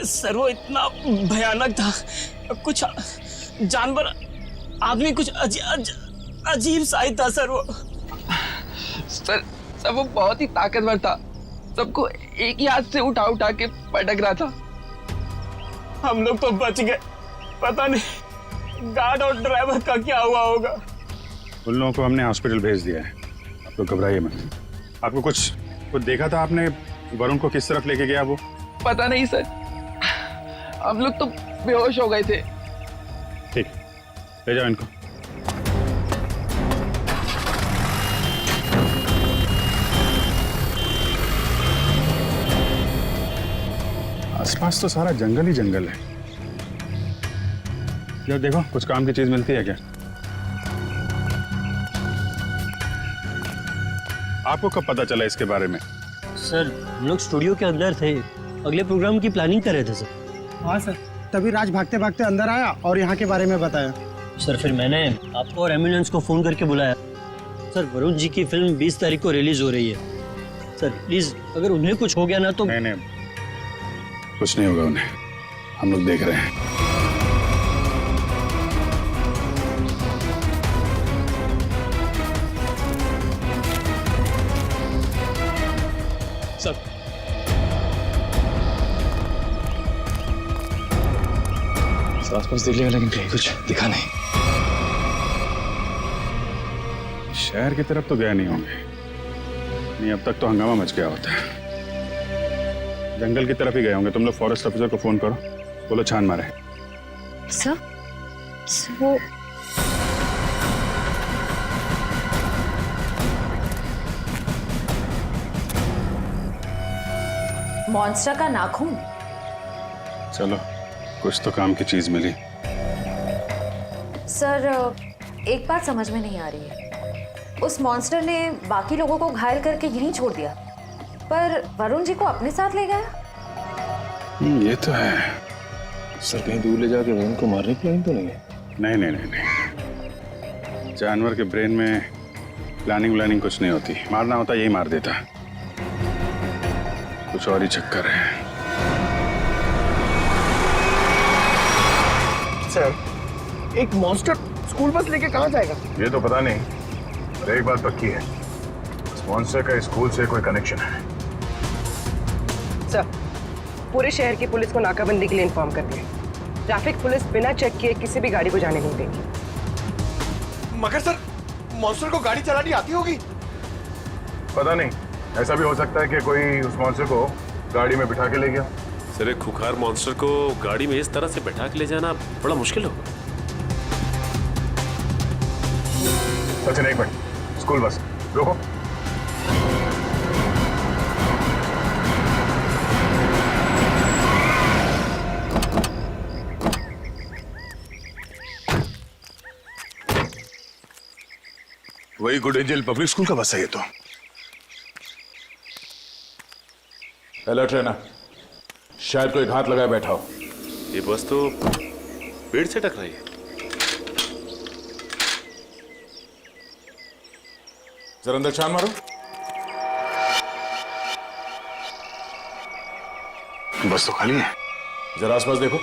Sir वो इतना भयानक था, कुछ जानवर आदमी कुछ अजीब सा ही था सर वो। सर वो बहुत ही ताकतवर था, सबको एक ही हाथ से उठा उठा के पटक रहा था। हम लोग तो बच गए, पता नहीं गार्ड और ड्राइवर का क्या हुआ होगा। उन लोगों को हमने हॉस्पिटल भेज दिया है, आप लोग घबराइए मत। आपको कुछ देखा था आपने वरुण को किस तरफ लेके गया वो? पता नहीं सर, हम लोग तो बेहोश हो गए थे। ठीक, ले जाओ इनको। आसपास तो सारा जंगल ही जंगल है। यार देखो कुछ काम की चीज मिलती है क्या? आपको कब पता चला इसके बारे में? सर हम लोग स्टूडियो के अंदर थे, अगले प्रोग्राम की प्लानिंग कर रहे थे सर। हाँ सर, तभी राज भागते भागते अंदर आया और यहाँ के बारे में बताया। सर फिर मैंने आपको और एम्बुलेंस को फोन करके बुलाया। सर वरुण जी की फिल्म 20 तारीख को रिलीज हो रही है। सर प्लीज अगर उन्हें कुछ हो गया ना तो। नहीं, कुछ नहीं होगा उन्हें, हम लोग देख रहे हैं। सर आसपास देख लिया लेकिन कहीं कुछ दिखा नहीं। शहर की तरफ तो गए नहीं होंगे, नहीं अब तक तो हंगामा मच गया होता है। जंगल की तरफ ही गए होंगे। तुम लोग फॉरेस्ट ऑफिसर को फोन करो, बोलो छान मारे। सर वो मॉन्स्टर का नाखून। चलो कुछ तो काम की चीज मिली। सर एक बात समझ में नहीं आ रही है, उस मॉन्स्टर ने बाकी लोगों को घायल करके यहीं छोड़ दिया, पर वरुण जी को अपने साथ ले गया। ये तो है। सर कहीं दूर ले जाके वरुण को मारने की प्लानिंग तो नहीं है? नहीं। जानवर के ब्रेन में प्लानिंग कुछ नहीं होती। मारना होता यही मार देता, कुछ और ही चक्कर है। सर एक मॉन्स्टर स्कूल बस लेके कहाँ जाएगा? ये तो पता नहीं, पर एक बात पक्की है, इस मॉन्स्टर का स्कूल से कोई कनेक्शन है। सर पूरे शहर की पुलिस को नाकाबंदी के लिए इन्फॉर्म कर दिया। ट्रैफिक पुलिस बिना चेक किए किसी भी गाड़ी को जाने नहीं देगी। मगर सर मॉन्स्टर को गाड़ी चलानी आती होगी? पता नहीं, ऐसा भी हो सकता है कि कोई उस मॉन्स्टर को गाड़ी में बिठा के ले गया। सर एक खुखार मॉन्स्टर को गाड़ी में इस तरह से बैठा के ले जाना बड़ा मुश्किल होगा। सचिन एक मिनट, स्कूल बस रुको। वही गुड एंजल पब्लिक स्कूल का बस है ये तो। अलर्ट रहना, शायद कोई घात लगाए बैठा हो। ये बस तो पेड़ से टकराई है। जरा अंदर छान मारो। बस तो खाली है। जरा आसपास देखो।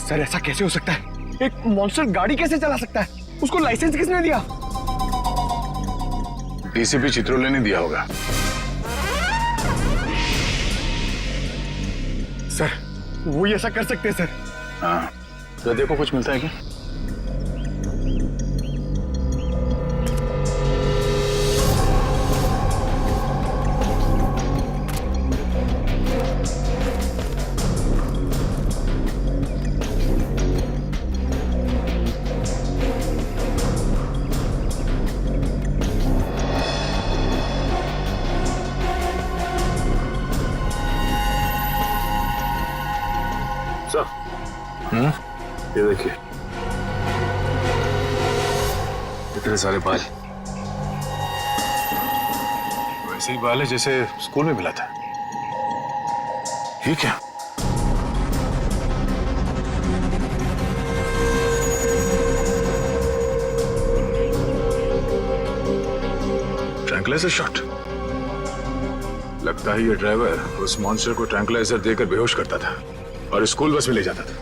सर ऐसा कैसे हो सकता है? एक मॉन्स्टर गाड़ी कैसे चला सकता है? उसको लाइसेंस किसने दिया? डीसीपी चित्रोले ने दिया होगा। सर वो ऐसा कर सकते हैं सर? हाँ, तो देखो कुछ मिलता है क्या? ये देखिए, इतने सारे बाल, वैसे ही बाल है जैसे स्कूल में मिला था। ये क्या? Tranquilizer shot. लगता है ये ड्राइवर उस मॉन्स्टर को ट्रैंकुलाइजर देकर बेहोश करता था और स्कूल बस में ले जाता था।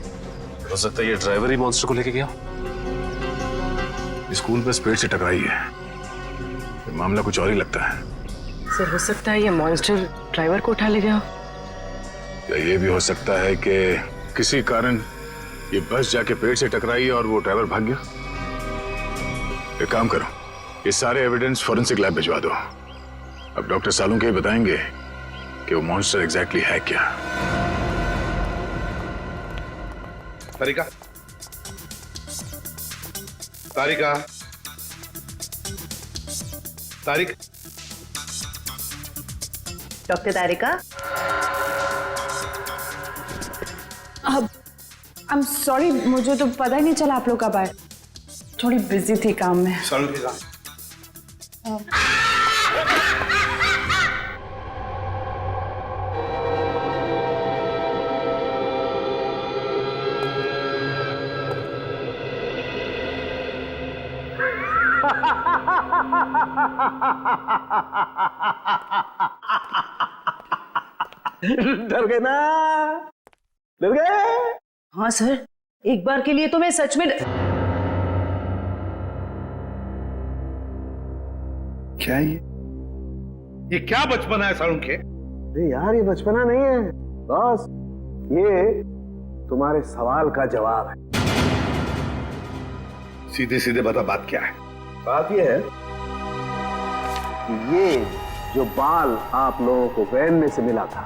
हो सकता है ये ड्राइवर ही मॉन्स्टर को लेके गया। स्कूल बस पेड़ से टकराई है। ये मामला कुछ और ही लगता है। सर हो सकता है ये मॉन्स्टर ड्राइवर को उठा ले गया। या ये भी हो सकता है कि किसी कारण ये बस जाके पेड़ से टकराई और वो ड्राइवर भाग गया। एक काम करो, ये सारे एविडेंस फॉरेंसिक लैब भिजवा दो। अब डॉक्टर सालुंके बताएंगे कि वो मॉन्स्टर एग्जैक्टली है क्या। तारिका, तारिका, तारिक, डॉक्टर तारिका। अब आई एम सॉरी, मुझे तो पता ही नहीं चला आप लोग कब आए। थोड़ी बिजी थी काम में। डर गए ना? डर गए? हाँ सर, एक बार के लिए तो मैं सच में क्या ये क्या बचपना है सालुंके? अरे यार, ये बचपना नहीं है बॉस, ये तुम्हारे सवाल का जवाब है। सीधे सीधे बता, बात क्या है? बात ये है कि ये जो बाल आप लोगों को वैन में से मिला था,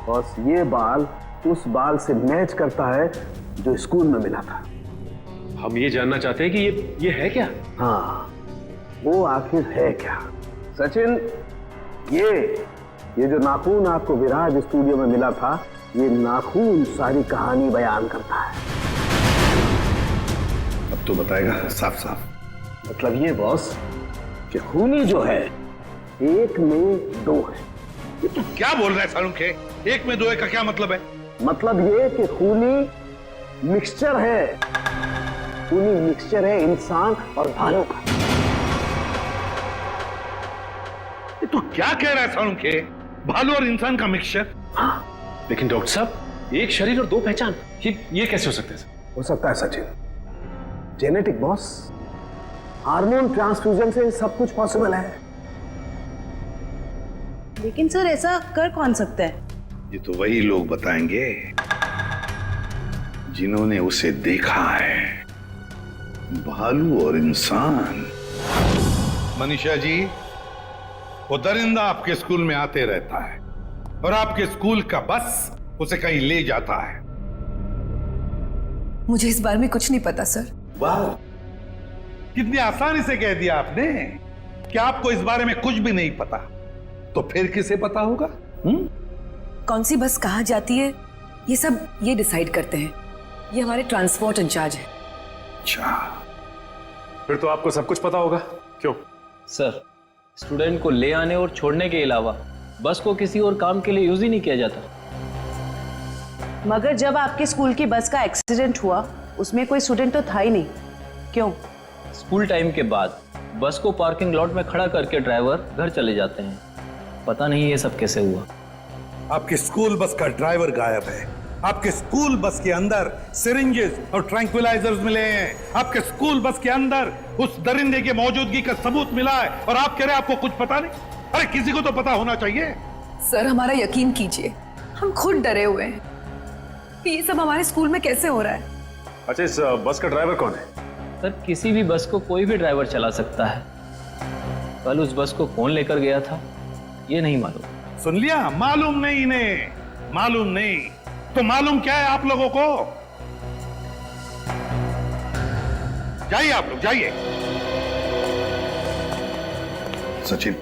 बॉस, ये बाल उस बाल से मैच करता है जो स्कूल में मिला था। हम ये जानना चाहते हैं कि ये है क्या? हाँ, वो आखिर है क्या? सचिन, ये जो नाखून आपको विराज स्टूडियो में मिला था, ये नाखून सारी कहानी बयान करता है। अब तो बताएगा साफ साफ। मतलब ये बॉस कि खूनी जो है एक में दो है। ये तू क्या बोल रहा है सालुंके? एक में दो है का क्या मतलब है? मतलब ये कि खूनी मिक्सचर है। खूनी मिक्सचर है इंसान और भालू का। ये तू क्या कह रहा है सालुंके? भालू और इंसान का मिक्सचर? लेकिन डॉक्टर साहब, एक शरीर और दो पहचान, ये कैसे हो सकते हैं? हो सकता है Sachin, genetic boss. Hormone transfusion से सब कुछ पॉसिबल है। लेकिन सर ऐसा कर कौन सकता है? ये तो वही लोग बताएंगे जिन्होंने उसे देखा है, भालू और इंसान। मनीषा जी, वो दरिंदा आपके स्कूल में आते रहता है और आपके स्कूल का बस उसे कहीं ले जाता है। मुझे इस बारे में कुछ नहीं पता सर। वाह, कितनी आसानी से कह दिया आपने कि आपको इस बारे में कुछ भी नहीं पता। तो फिर किसे पता होगा? कौन सी बस कहाँ जाती है, ये सब ये डिसाइड करते हैं। ये हमारे ट्रांसपोर्ट इंचार्ज है। अच्छा, फिर तो आपको सब कुछ पता होगा। क्यों? सर, स्टूडेंट को ले आने और छोड़ने के अलावा बस को किसी और काम के लिए यूज ही नहीं किया जाता। मगर जब आपके स्कूल की बस का एक्सीडेंट हुआ, उसमें कोई स्टूडेंट तो था ही नहीं। क्यों? स्कूल टाइम के बाद बस को पार्किंग लॉट में खड़ा करके ड्राइवर घर चले जाते हैं। पता नहीं ये सब कैसे हुआ। आपके स्कूल बस का ड्राइवर गायब है। आपके स्कूल बस के अंदर सिरिंजेस और ट्रैंक्विलाइजर्स मिले हैं। आपके स्कूल बस के अंदर उस दरिंदे की मौजूदगी का सबूत मिला है और आप कह रहे हैं आपको कुछ पता नहीं? अरे किसी को तो पता होना चाहिए। सर हमारा यकीन कीजिए, हम खुद डरे हुए हैं कि ये सब हमारे स्कूल में कैसे हो रहा है। अच्छा, इस बस का ड्राइवर कौन है? सर, किसी भी बस को कोई भी ड्राइवर चला सकता है। कल उस बस को कौन लेकर गया था ये नहीं मालूम। सुन लिया? मालूम नहीं इन्हें, मालूम नहीं। तो मालूम क्या है आप लोगों को? जाइए आप लोग, जाइए। सचिन,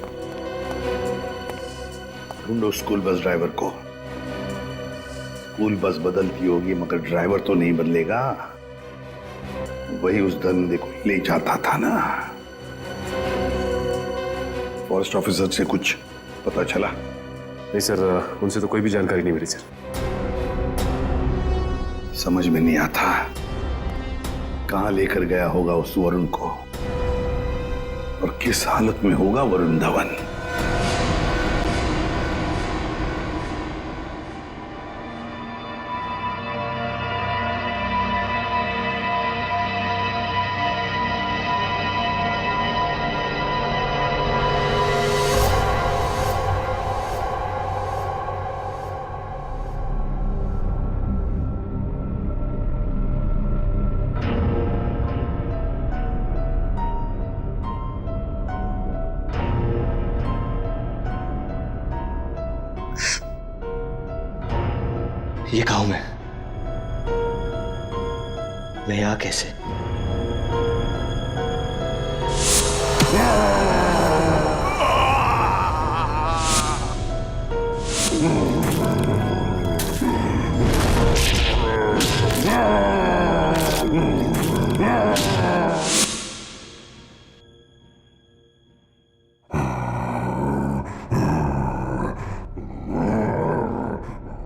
ढूंढो स्कूल बस ड्राइवर को। स्कूल बस बदलती होगी मगर ड्राइवर तो नहीं बदलेगा। वही उस दरिंदे को ले जाता था ना। फॉरेस्ट ऑफिसर से कुछ पता चला? नहीं सर, उनसे तो कोई भी जानकारी नहीं मिली सर। समझ में नहीं आता कहां लेकर गया होगा उस वरुण को और किस हालत में होगा वरुण धवन। ये कहा हूं मैं यहां कैसे?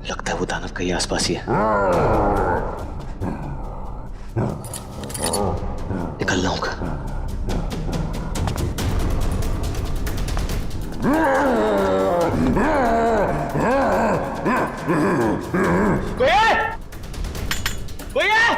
लगता है वो दानव कहीं आसपास ही है। निकलना होगा। कोई है? कोई है? कोई है?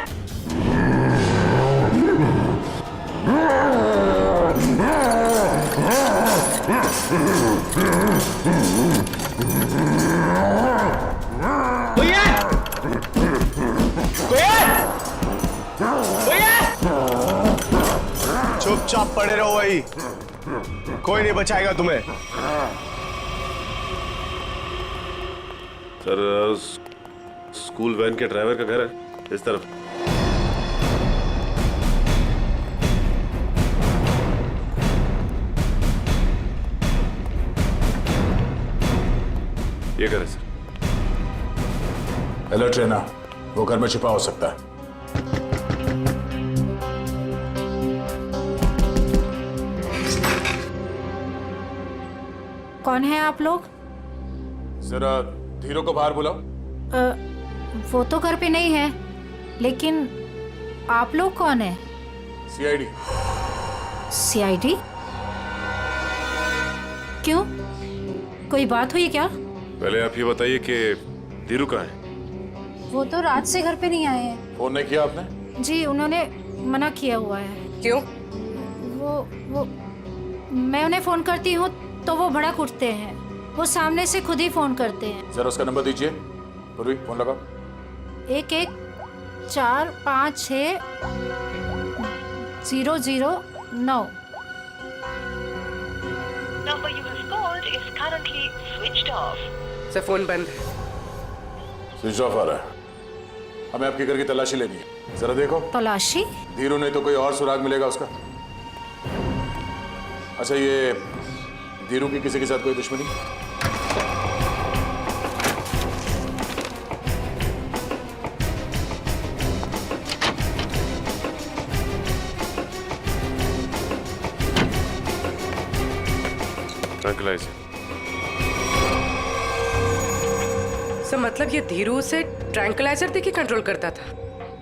कोई है? कोई है? चुपचाप पड़े रहो वही, कोई नहीं बचाएगा तुम्हें। सर स्कूल वैन के ड्राइवर का घर है इस तरफ। ये घर है सर। अलर्ट रहना, वो घर में छिपा हो सकता है। कौन है आप लोग? जरा धीरू को बाहर बुलाओ। वो तो घर पे नहीं है, लेकिन आप लोग कौन है? सीआईडी। सीआईडी? क्यों, कोई बात हुई क्या? पहले आप ये बताइए कि धीरू कहाँ है? वो तो रात से घर पे नहीं आए हैं। फोन नहीं किया आपने? जी उन्होंने मना किया हुआ है। क्यों? वो मैं उन्हें फोन करती हूँ तो वो भड़क उठते हैं। वो सामने से खुद ही फोन करते हैं। जरा उसका नंबर दीजिए। पूर्वी फोन लगाओ। 11456009। Number you have called is currently switched off. Sir phone बंद है। स्विच ऑफ आ रहा है। हमें आपके घर की तलाशी लेनी है, जरा देखो। तलाशी? धीरू नहीं तो कोई और सुराग मिलेगा उसका। अच्छा ये धीरू की किसी के साथ कोई दुश्मनी? ट्रैंक्विलाइजर। सर मतलब ये धीरू से ट्रैंक्विलाइजर देके कंट्रोल करता था?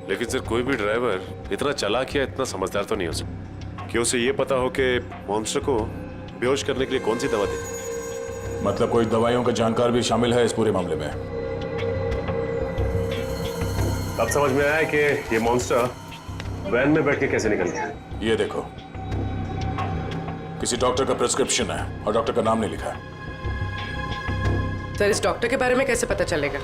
लेकिन सर कोई भी ड्राइवर इतना चालाक या इतना समझदार तो नहीं हो सकता कि उसे ये पता हो कि मॉन्स्टर को बेहोश करने के लिए कौन सी दवा दे। मतलब कोई दवाइयों का जानकार भी शामिल है इस पूरे मामले में। अब समझ में आया कि ये मॉन्स्टर वैन में बैठ के कैसे निकल गया। ये देखो, किसी डॉक्टर का प्रिस्क्रिप्शन है और डॉक्टर का नाम नहीं लिखा है। सर इस डॉक्टर के बारे में कैसे पता चलेगा?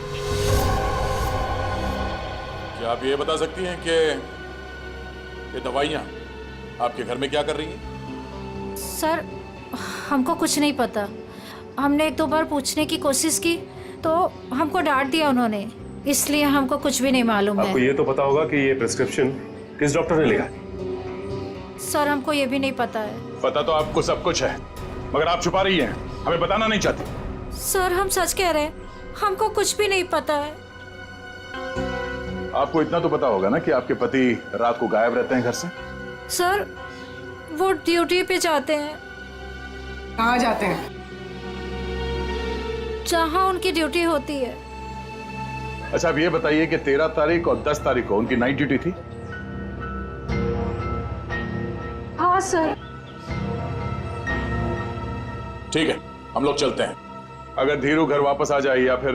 क्या आप ये बता सकती हैं कि ये दवाइयाँ आपके घर में क्या कर रही हैं? सर हमको कुछ नहीं पता। हमने 1-2 बार पूछने की कोशिश की तो हमको डांट दिया उन्होंने, इसलिए हमको कुछ भी नहीं मालूम है। आपको ये तो पता होगा कि ये प्रिस्क्रिप्शन किस डॉक्टर ने लिखा? सर हमको ये भी नहीं पता है। पता तो आपको सब कुछ है, मगर आप छुपा रही हैं, हमें बताना नहीं चाहती। सर हम सच कह रहे हैं, हमको कुछ भी नहीं पता है। आपको इतना तो पता होगा ना कि आपके पति रात को गायब रहते हैं घर से? सर वो ड्यूटी पे जाते हैं। कहाँ जाते हैं? जहाँ उनकी ड्यूटी होती है। अच्छा अब ये बताइए कि 13 तारीख और 10 तारीख को उनकी नाइट ड्यूटी थी? हाँ सर। ठीक है, हम लोग चलते हैं। अगर धीरू घर वापस आ जाए या फिर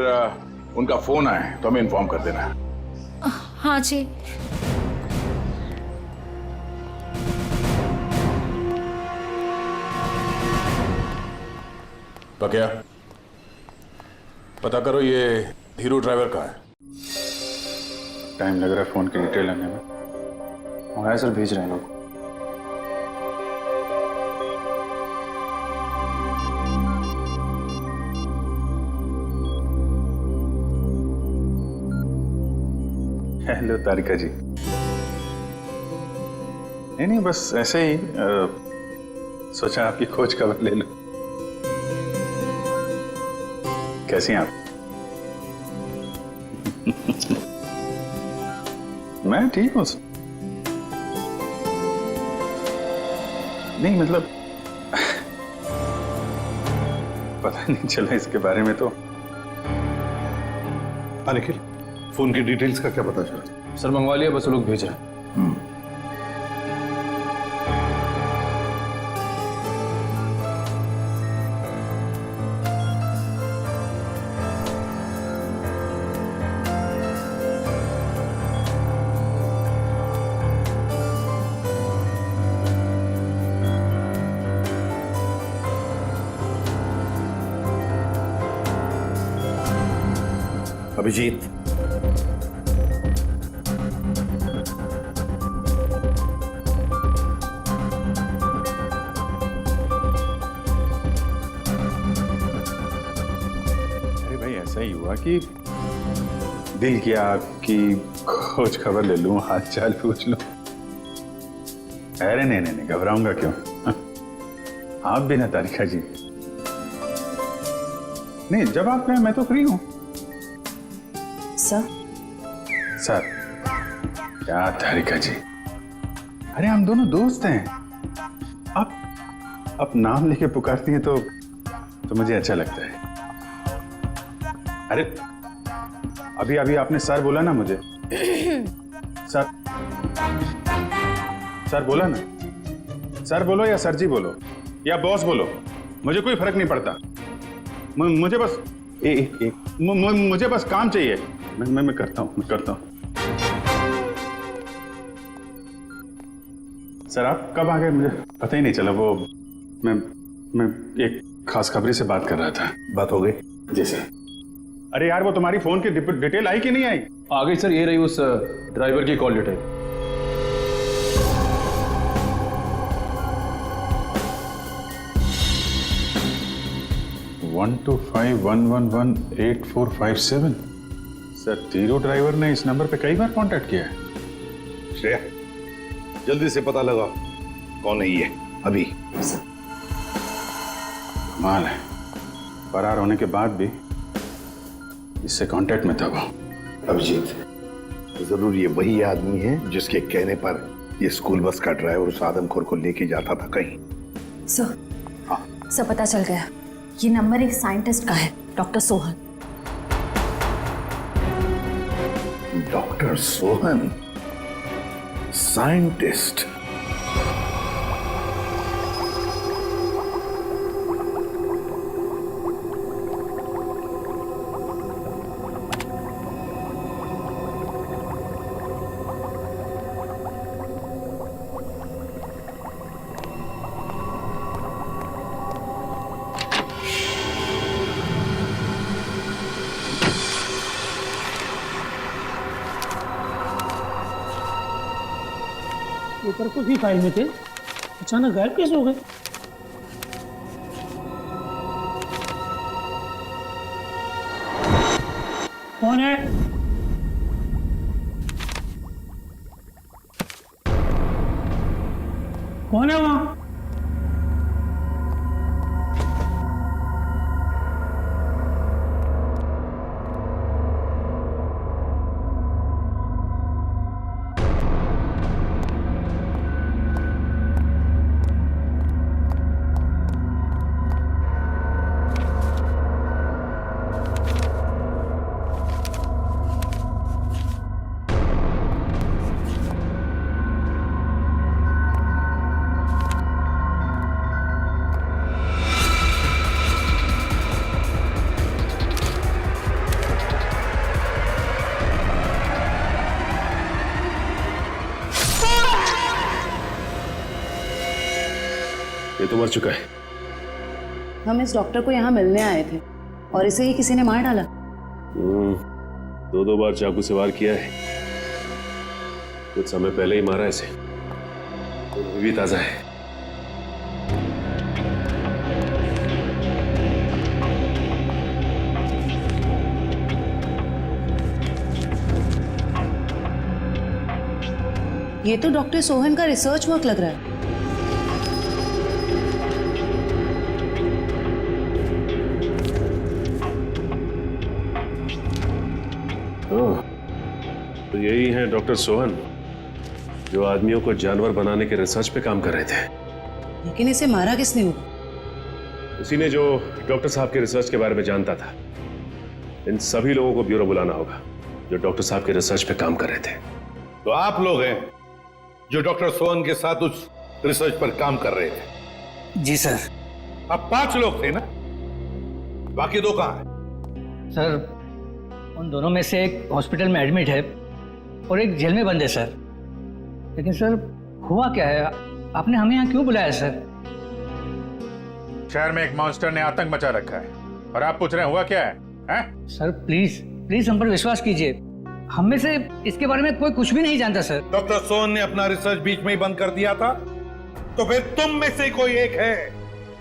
उनका फोन आए तो हमें इन्फॉर्म कर देना है। हाँ जी। पक्या, पता करो ये धीरू ड्राइवर का है। टाइम लग रहा है फोन की डिटेल लेने में। मंगाया सर, भेज रहे हैं लोग। हेलो तारिका जी। नहीं बस ऐसे ही सोचा आपकी खोज खबर ले लूं। कैसी हैं आप? मैं ठीक हूं। नहीं मतलब पता नहीं चला इसके बारे में तो। निखिल, फोन की डिटेल्स का क्या पता चला? सर मंगवा लिया, बस वो लोग भेज रहे हैं। अभिजीत, अरे भाई ऐसा ही हुआ कि दिल किया आपकी खोज खबर ले लूं, हाल चाल पूछ लूं। अरे नहीं घबराऊंगा क्यों? आप भी ना तारिका जी। नहीं जब आप कहें मैं तो फ्री हूं। सर क्या तारिका जी, अरे हम दोनों दोस्त हैं। आप नाम लेके पुकारती हैं तो मुझे अच्छा लगता है। अरे अभी आपने सर बोला ना मुझे। सर बोला ना। सर बोलो या सर जी बोलो या बॉस बोलो, मुझे कोई फर्क नहीं पड़ता। मुझे बस मुझे बस काम चाहिए। मैं करता हूँ। सर आप कब आ गए मुझे पता ही नहीं चला। वो मैं एक खास खबरी से बात कर रहा था। बात हो गई? जी सर। अरे यार वो तुम्हारी फोन की डिटेल आई कि नहीं आई? आ गई सर, ये रही उस ड्राइवर की कॉल डिटेल। वन 125111845 सर तीरो ड्राइवर ने इस नंबर पे कई बार कांटेक्ट किया है। श्रेया जल्दी से पता लगा कौन है ये अभी। कमाल है, फरार होने के बाद भी इससे कांटेक्ट में था वो। अभिजीत, जरूर ये वही आदमी है जिसके कहने पर ये स्कूल बस का ड्राइवर उस आदमखोर को लेके जाता था कहीं। सर, सब पता चल गया। ये नंबर एक साइंटिस्ट का है, doctor Sohan. Doctor Sohan scientist? Paper कुछ ही फाइल में थे, अचानक गायब कैसे हो गए? कौन है? कौन है वहां? ये तो मर चुका है। हम इस डॉक्टर को यहाँ मिलने आए थे और इसे ही किसी ने मार डाला। दो बार चाकू से वार किया है। कुछ समय पहले ही मारा इसे। अभी भी ताजा है। ये तो डॉक्टर सोहन का रिसर्च वर्क लग रहा है। तो यही है डॉक्टर सोहन जो आदमियों को जानवर बनाने के रिसर्च पे काम कर रहे थे। लेकिन इसे मारा किसने होगा? उसी ने जो डॉक्टर साहब के रिसर्च के बारे में जानता था। इन सभी लोगों को ब्यूरो बुलाना होगा जो डॉक्टर साहब के रिसर्च पे काम कर रहे थे। तो आप लोग हैं जो डॉक्टर सोहन के साथ उस रिसर्च पर काम कर रहे थे? जी सर। अब 5 लोग थे ना, बाकी 2 कहां हैं? सर उन दोनों में से एक हॉस्पिटल में एडमिट है और एक जेल में बंद है सर। लेकिन सर हुआ क्या है, आपने हमें यहाँ क्यों बुलाया सर? शहर में एक मॉन्स्टर ने आतंक मचा रखा है और आप पूछ रहे हैं हुआ क्या है, हैं? सर प्लीज प्लीज हम पर विश्वास कीजिए, हम में से इसके बारे में कोई कुछ भी नहीं जानता सर। डॉक्टर सोहन ने अपना रिसर्च बीच में ही बंद कर दिया था, तो फिर तुम में से कोई एक है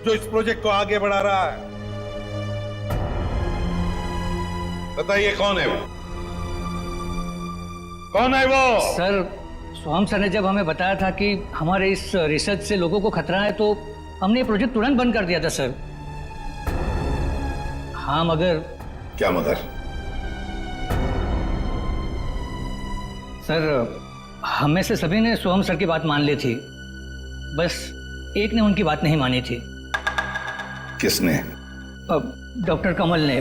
जो इस प्रोजेक्ट को आगे बढ़ा रहा है। बताइए कौन है वो? कौन है वो? सर सोहम सर ने जब हमें बताया था कि हमारे इस रिसर्च से लोगों को खतरा है तो हमने ये प्रोजेक्ट तुरंत बंद कर दिया था सर। हाँ मगर। क्या मगर? सर हम में से सभी ने सोहम सर की बात मान ली थी, बस एक ने उनकी बात नहीं मानी थी। किसने? डॉक्टर कमल ने,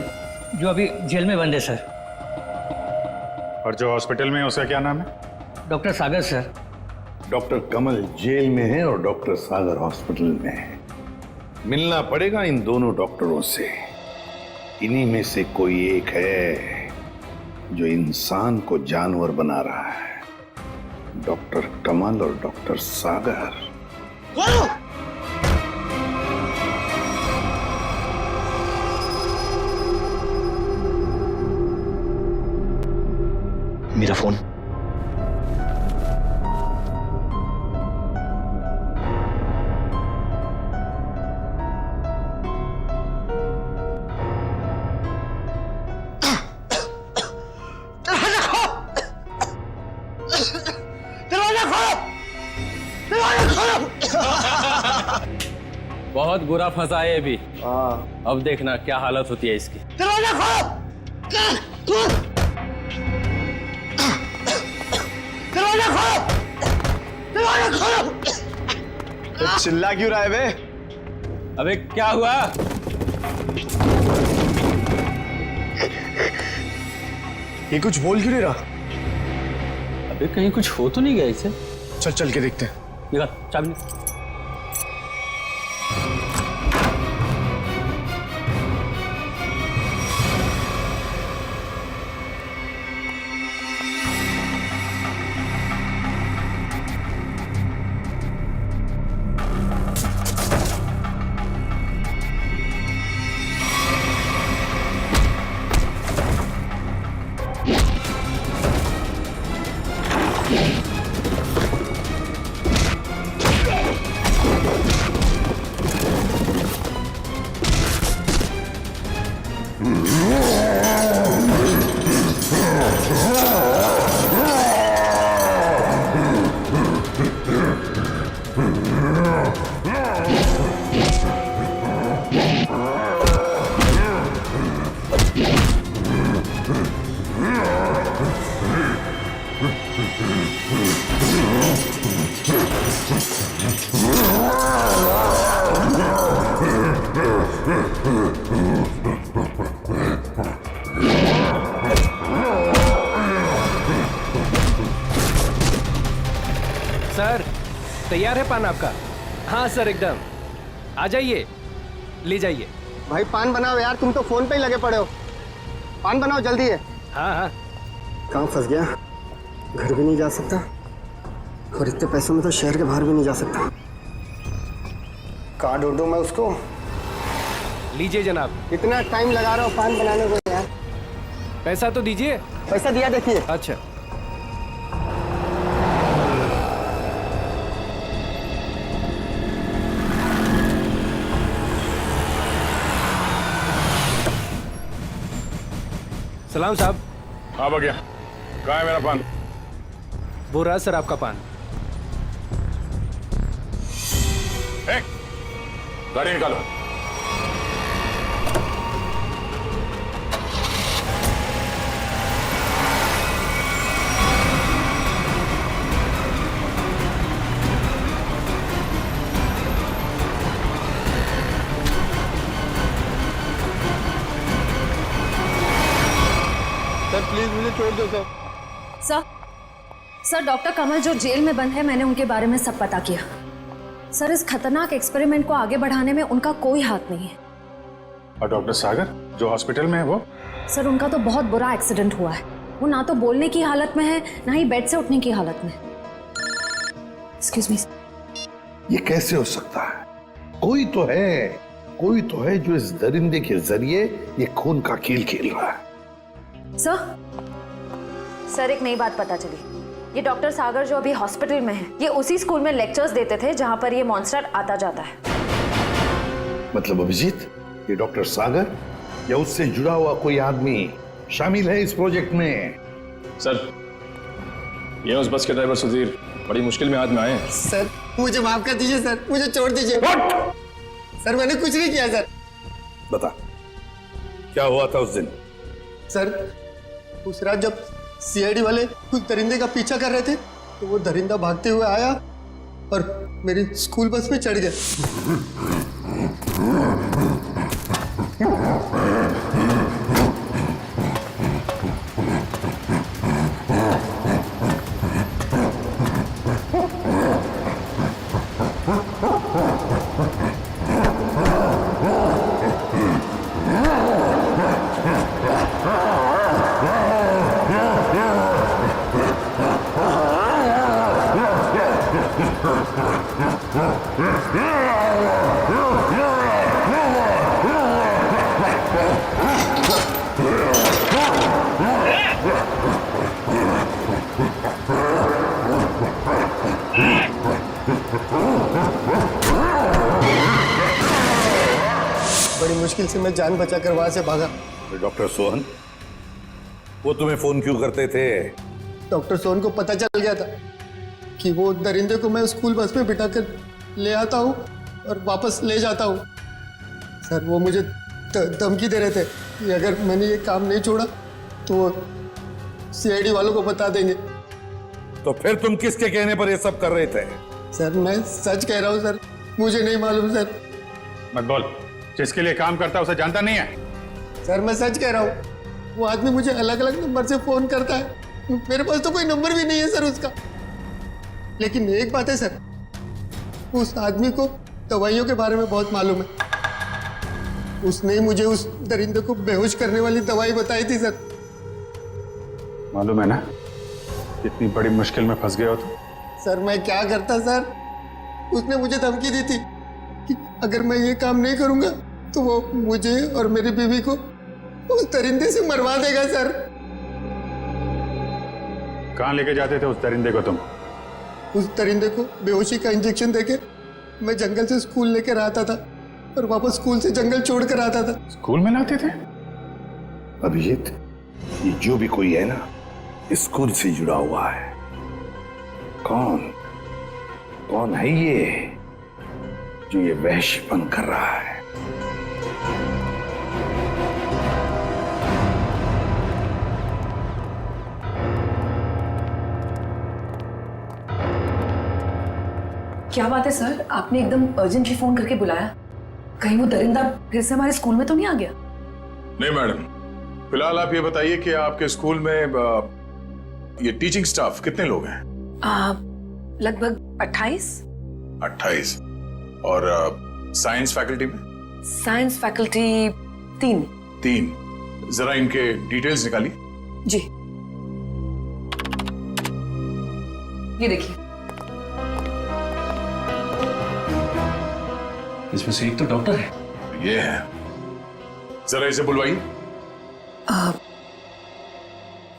जो अभी जेल में बंद है सर। और जो हॉस्पिटल में है उसका क्या नाम है? डॉक्टर सागर सर। डॉक्टर कमल जेल में है और डॉक्टर सागर हॉस्पिटल में है। मिलना पड़ेगा इन दोनों डॉक्टरों से। इन्हीं में से कोई एक है जो इंसान को जानवर बना रहा है। डॉक्टर कमल और डॉक्टर सागर। मेरा फोन। बहुत बुरा फंसा है ये भी। अब देखना क्या हालत होती है इसकी। दरवाजा खोलो! दरवाजा खोलो! दरवाजा खोलो! चिल्ला क्यों रहा है बे? अबे क्या हुआ? ये कुछ बोल क्यों नहीं रहा? अबे कहीं कुछ हो तो नहीं गया इसे? चल चल के देखते हैं। निकाल चाबी निकाल। सर तैयार है पान आपका? हाँ सर एकदम। आ जाइए, ले जाइए। भाई पान बनाओ यार, तुम तो फोन पे ही लगे पड़े हो। पान बनाओ जल्दी है। हाँ हाँ। कहाँ फंस गया? घर भी नहीं जा सकता और इतने पैसों में तो शहर के बाहर भी नहीं जा सकता। कहाँ ढूंढूं मैं उसको? लीजिए जनाब। इतना टाइम लगा रहा हो पान बनाने को यार। पैसा तो दीजिए। पैसा दिया देखिए। अच्छा सलाम साहब। हाँ भैया, कहाँ है मेरा पान? वो रहा सर आपका पान। गाड़ी निकालो। सर प्लीज मुझे छोड़ दो सर। सर डॉक्टर कमल जो जेल में बंद है, मैंने उनके बारे में सब पता किया। सर इस खतरनाक एक्सपेरिमेंट को आगे बढ़ाने में उनका कोई हाथ नहीं है। और डॉक्टर सागर जो हॉस्पिटल में है वो? सर उनका तो बहुत बुरा एक्सीडेंट हुआ है। वो ना तो बोलने की हालत में है, ना ही बेड से उठने की हालत में। Excuse me. ये कैसे हो सकता है? कोई तो है जो इस दरिंदे के जरिए ये खून का खेल खेल रहा है। सर एक नई बात पता चली। ये डॉक्टर सागर जो अभी हॉस्पिटल में है, ये उसी स्कूल में लेक्चर्स देते थे जहां पर ये मॉन्स्टर आता जाता है। मतलब अभिजीत, ये डॉक्टर सागर या उससे जुड़ा हुआ कोई आदमी शामिल है इस प्रोजेक्ट में? सर ये उस बस के ड्राइवर सुधीर बड़ी मुश्किल में हाथ में आए हैं। सर मुझे माफ कर दीजिए सर, मुझे छोड़ दीजिए। सर मैंने कुछ नहीं किया सर। बता क्या हुआ था उस दिन? सर उस रात जब सीआईडी वाले कुछ दरिंदे का पीछा कर रहे थे तो वो दरिंदा भागते हुए आया और मेरी स्कूल बस में चढ़ गया। बड़ी मुश्किल से मैं जान बचाकर वहां से भागा। डॉक्टर सोहन वो तुम्हें फोन क्यों करते थे? डॉक्टर सोहन को पता चल गया था कि वो दरिंदे को मैं स्कूल बस में बिठाकर ले आता हूँ और वापस ले जाता हूँ। सर वो मुझे धमकी दे रहे थे कि अगर मैंने ये काम नहीं छोड़ा तो वो सीआईडी वालों को बता देंगे। तो फिर तुम किसके कहने पर ये सब कर रहे थे? सर मैं सच कह रहा हूँ सर, मुझे नहीं मालूम सर। मत बोल, जिसके लिए काम करता है उसे जानता नहीं है? सर मैं सच कह रहा हूँ, वो आदमी मुझे अलग अलग नंबर से फोन करता है। मेरे पास तो कोई नंबर भी नहीं है सर उसका। लेकिन एक बात है सर, उस आदमी को दवाइयों के बारे में बहुत मालूम है। उसने ही मुझे उस दरिंदे को बेहोश करने वाली दवाई बताई थी सर। मालूम है ना कितनी बड़ी मुश्किल में फंस गए हो तुम? सर मैं क्या करता सर, उसने मुझे धमकी दी थी कि अगर मैं ये काम नहीं करूंगा तो वो मुझे और मेरी बीवी को उस दरिंदे से मरवा देगा सर। कहाँ लेके जाते थे उस दरिंदे को तुम? उस दरिंदे को बेहोशी का इंजेक्शन देके मैं जंगल से स्कूल लेकर आता था और वापस स्कूल से जंगल छोड़ कर आता था। स्कूल में लाते थे? अभिजीत ये जो भी कोई है ना स्कूल से जुड़ा हुआ है। कौन है ये जो ये वहशीपन कर रहा है? क्या बात है सर, आपने एकदम अर्जेंटली फोन करके बुलाया? कहीं वो दरिंदा फिर से हमारे स्कूल में तो नहीं आ गया? नहीं मैडम, फिलहाल आप ये बताइए कि आपके स्कूल में ये टीचिंग स्टाफ कितने लोग हैं? लगभग 28। 28। और साइंस फैकल्टी में? Science faculty 3। 3। जरा इनके डिटेल्स निकालिए। जी ये देखिए, इसमें से एक तो डॉक्टर है। ये है, जरा इसे बुलवाइए।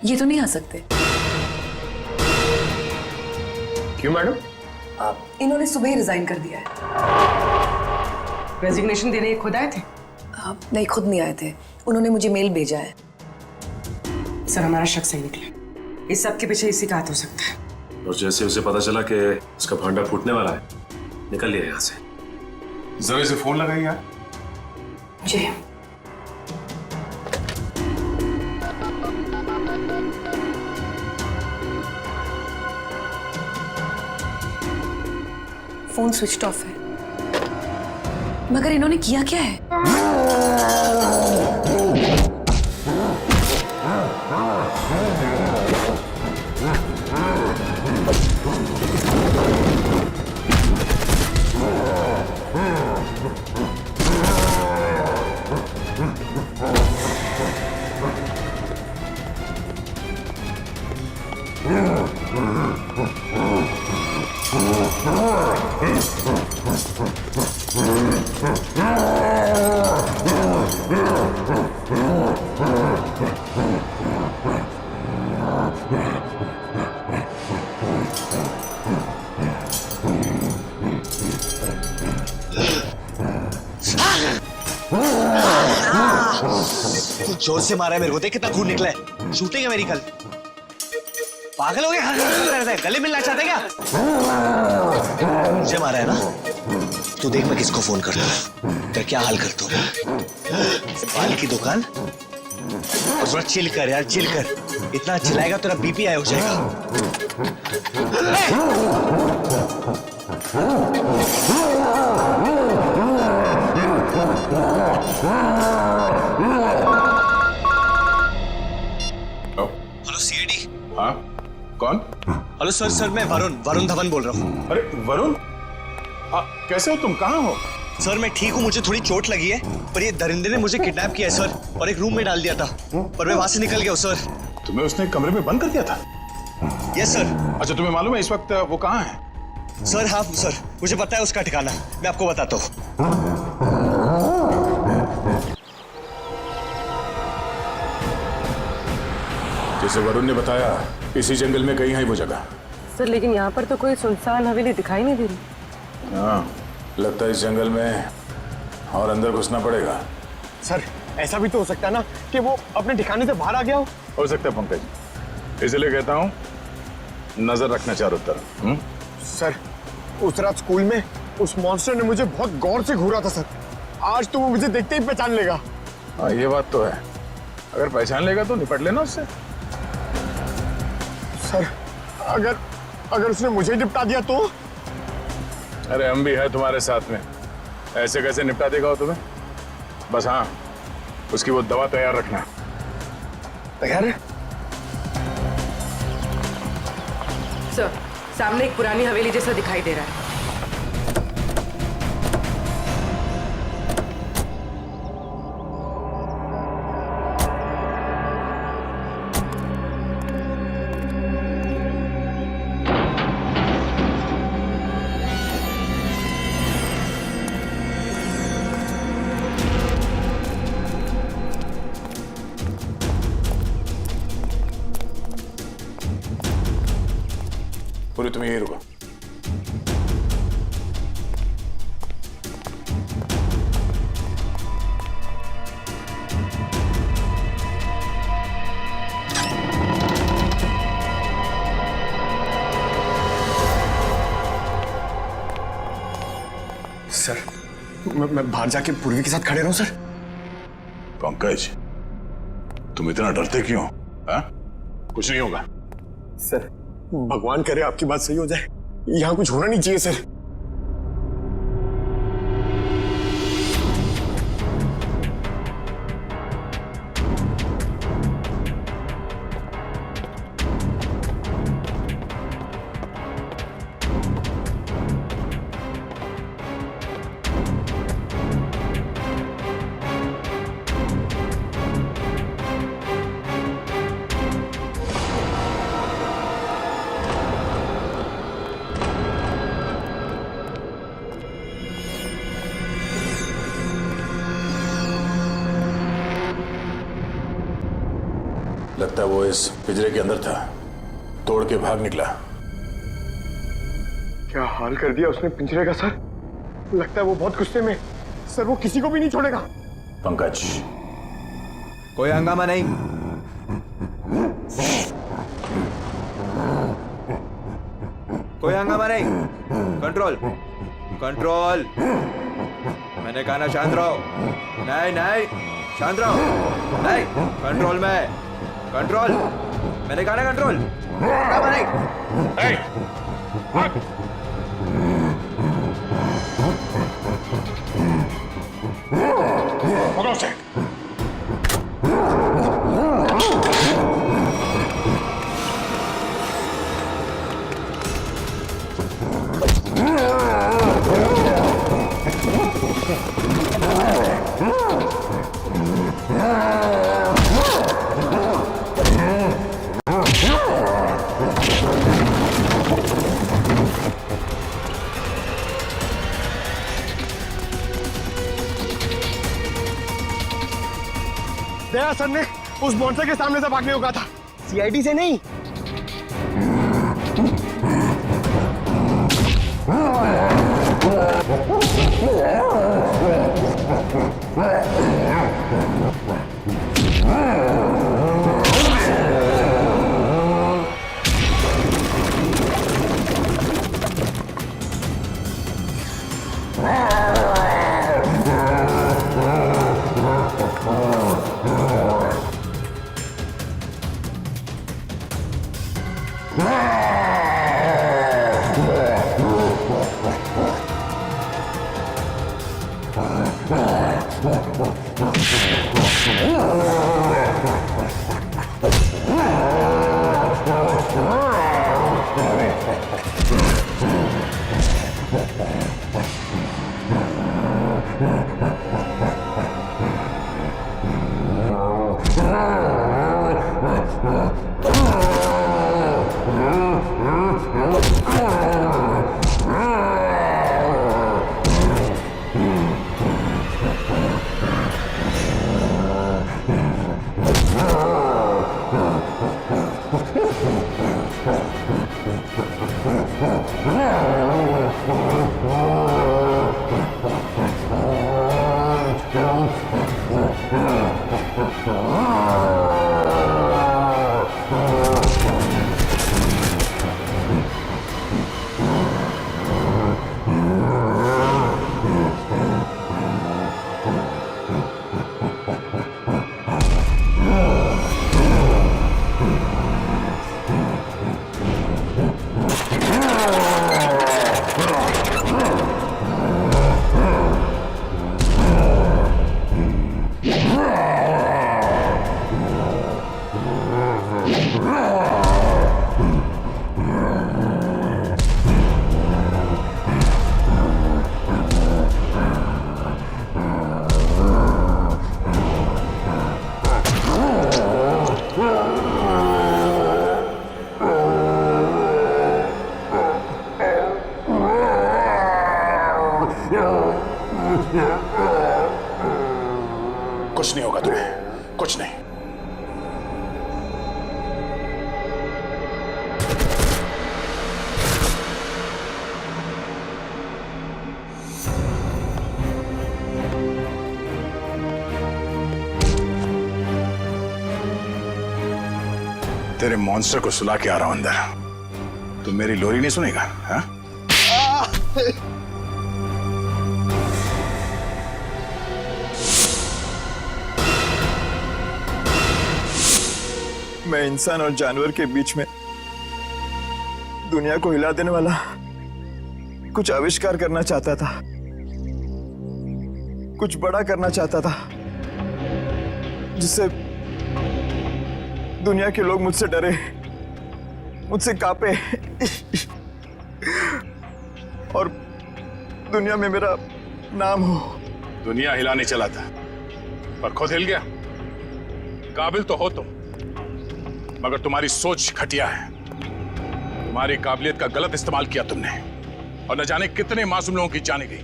ये तो नहीं आ सकते। क्यों मैडम? इन्होंने सुबह ही रिजाइन कर दिया है। रेजिग्नेशन देने खुद आए थे? नहीं, खुद नहीं आए थे, उन्होंने मुझे मेल भेजा है। सर हमारा शक सही निकला, इस सब के पीछे इसी का हाथ हो सकता है। और जैसे उसे पता चला कि उसका भांडा फूटने वाला है, निकल लिया यहाँ से। जरा इसे फोन लगाइए यार। जी। फोन स्विच ऑफ है, मगर इन्होंने किया क्या है? जोर से मारा है मेरे को, देख कितना खून निकला है। शूटिंग है मेरी कल। पागल हो गया? हर गले मिलना चाहते क्या? मुझे मारा है ना? तू देख मैं किसको फोन करता हूँ, तेरा क्या हाल करता हूँ। बाल की दुकान, और थोड़ा चिल कर यार, चिल कर। इतना चिल्लाएगा तेरा बीपी हाई हो जाएगा। Hello CID. हाँ कौन? हेलो सर, सर मैं वरुण धवन बोल रहा हूँ। अरे वरुण, कैसे हो तुम? कहाँ हो? सर मैं ठीक हूँ, मुझे थोड़ी चोट लगी है, पर ये दरिंदे ने मुझे किडनैप किया है सर, और एक रूम में डाल दिया था, पर मैं वहां से निकल गया हूँ सर। तुम्हें उसने कमरे में बंद कर दिया था? Yes sir. अच्छा तुम्हें मालूम है इस वक्त वो कहाँ है? सर हाँ सर, मुझे पता है उसका ठिकाना, मैं आपको बताता हूँ। जैसे वरुण ने बताया, इसी जंगल में कहीं है वो जगह। सर लेकिन यहाँ पर तो कोई सुनसान हवेली दिखाई नहीं दे रही। हाँ, लगता है इस जंगल में और अंदर घुसना पड़ेगा। सर ऐसा भी तो हो सकता है ना कि वो अपने ठिकाने से बाहर आ गया हो सकता है पंकज, इसलिए कहता हूँ नजर रखना चारों तरफ। सर उस रात स्कूल में उस मॉन्स्टर ने मुझे बहुत गौर से घूरा था सर, आज तो वो मुझे देखते ही पहचान लेगा। हाँ ये बात तो है, अगर पहचान लेगा तो निपट लेना उससे। सर अगर उसने मुझे निपटा दिया तो? अरे हम भी है तुम्हारे साथ में, ऐसे कैसे निपटा देगा वो तुम्हें? बस हाँ, उसकी वो दवा तैयार रखना। तैयार है? सर सामने एक पुरानी हवेली जैसा दिखाई दे रहा है। पूरी तुम यही रुको। सर मैं बाहर जाके पूर्वी के साथ खड़े रहूं सर? पंकज तुम इतना डरते क्यों? हाँ? कुछ नहीं होगा। सर भगवान करे आपकी बात सही हो जाए, यहाँ कुछ होना नहीं चाहिए सर। लगता है वो इस पिंजरे के अंदर था, तोड़ के भाग निकला। क्या हाल कर दिया उसने पिंजरे का सर, लगता है वो बहुत गुस्से में। सर वो किसी को भी नहीं छोड़ेगा। पंकज कोई हंगामा नहीं। कोई हंगामा नहीं। Control control. मैंने कहा ना शांत रहो। नहीं नहीं, शांत रहो। नहीं, कंट्रोल में, कंट्रोल। मैंने कहा ना कंट्रोल। नहीं। पकड़ो उसे। दया सर ने उस मॉन्स्टर के सामने से भागने को कहा था, सीआईडी से नहीं। कुछ नहीं होगा तुम्हें, कुछ नहीं। तेरे मॉन्स्टर को सुला के आ रहा हूं अंदर। तू मेरी लोरी नहीं सुनेगा? हाँ? मैं इंसान और जानवर के बीच में दुनिया को हिला देने वाला कुछ आविष्कार करना चाहता था, कुछ बड़ा करना चाहता था, जिससे दुनिया के लोग मुझसे डरे, मुझसे कांपे और दुनिया में मेरा नाम हो। दुनिया हिलाने चला था पर खुद हिल गया। काबिल तो हो तुम, मगर तुम्हारी सोच घटिया है। तुम्हारी काबिलियत का गलत इस्तेमाल किया तुमने और न जाने कितने मासूम लोगों की जाने गई।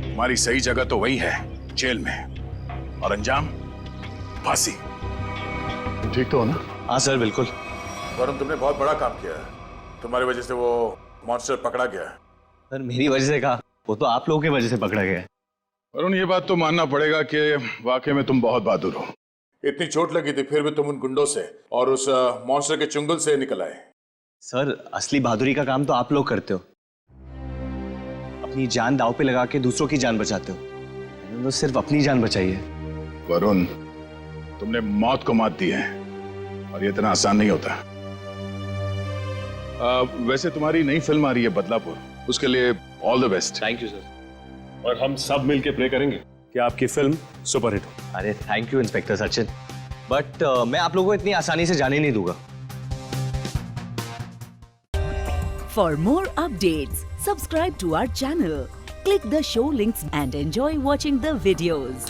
तुम्हारी सही जगह तो वही है, जेल में, और अंजाम फांसी। ठीक तो हो ना? हाँ सर, बिल्कुल। वरुण, तुमने बहुत बड़ा काम किया है। तुम्हारी वजह से वो मॉन्स्टर पकड़ा गया है। सर मेरी वजह से कहा, वो तो आप लोगों की वजह से पकड़ा गया है। वरुण, ये बात तो मानना पड़ेगा कि वाकई में तुम बहुत बहादुर हो। इतनी चोट लगी थी फिर भी तुम उन गुंडों से और उस मॉन्स्टर के चुंगल से निकल आए। सर असली बहादुरी का काम तो आप लोग करते हो। अब अपनी जान दांव पे लगा के दूसरों की जान बचाते हो। मैंने तो सिर्फ अपनी जान बचाई है। वरुण, तुमने मौत को मात दी है और ये इतना आसान नहीं होता। वैसे तुम्हारी नई फिल्म आ रही है बदलापुर, उसके लिए all the best. Thank you sir. और हम सब मिलके प्रे करेंगे कि आपकी फिल्म सुपरहिट हो। अरे thank you inspector Sachin, but मैं आप लोगों को इतनी आसानी से जाने नहीं दूंगा। For more updates, subscribe to our channel, click the show links and enjoy watching the videos.